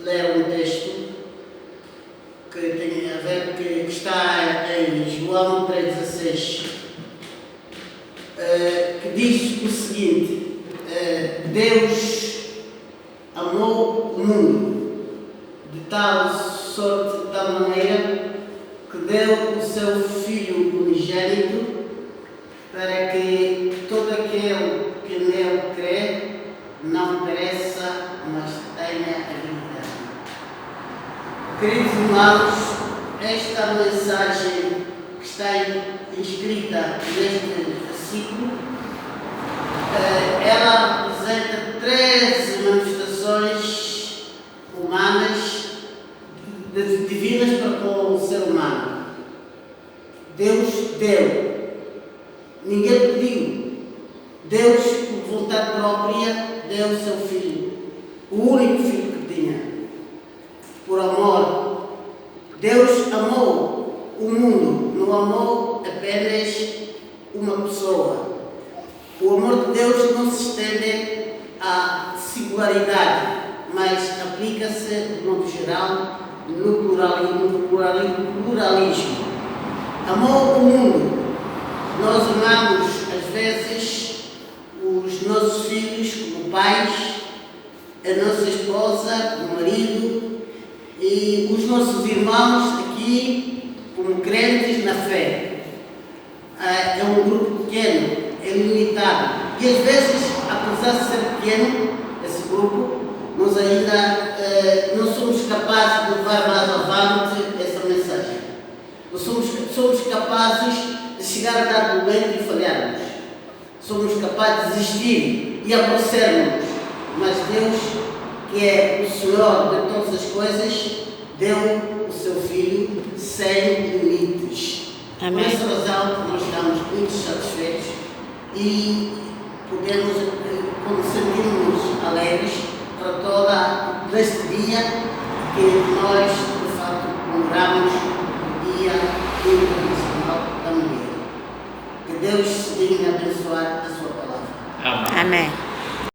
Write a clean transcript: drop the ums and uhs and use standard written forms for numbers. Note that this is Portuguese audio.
ler um texto que tem a ver, que está em João 3,16, que diz o seguinte: Deus amou o mundo de tal sorte, de tal maneira, que deu o seu Filho unigênito, para que todo aquele que nele crê não pereça, mas tenha a vida eterna. Queridos irmãos, esta mensagem que está inscrita neste versículo, ela apresenta 13 manifestações humanas, divinas para com o ser humano. Deus deu. Ninguém pediu. Deus, por vontade própria, deu o seu Filho, o único Filho que tinha, por amor. Deus amou o mundo, não amou apenas uma pessoa. O amor de Deus não se estende à singularidade, mas aplica-se, de modo geral, no pluralismo. Amou o mundo. Nós amamos, às vezes, os nossos filhos como pais, a nossa esposa como marido e os nossos irmãos aqui como crentes na fé. É um grupo pequeno, é limitado. E às vezes, apesar de ser pequeno, esse grupo, nós ainda não somos capazes de levar mais avante essa mensagem. Nós somos capazes de chegar a dar momento e falharmos. Somos capazes de desistir e aborrecermos. Mas Deus, que é o Senhor de todas as coisas, deu o seu Filho sem limites. Amém. Por essa razão, nós estamos muito satisfeitos e podemos, sentirmos alegres para todo este dia que nós, de fato, comemoramos o Dia Internacional da Mulher. Que Deus se digna abençoar a sua palavra. Amém. Amém.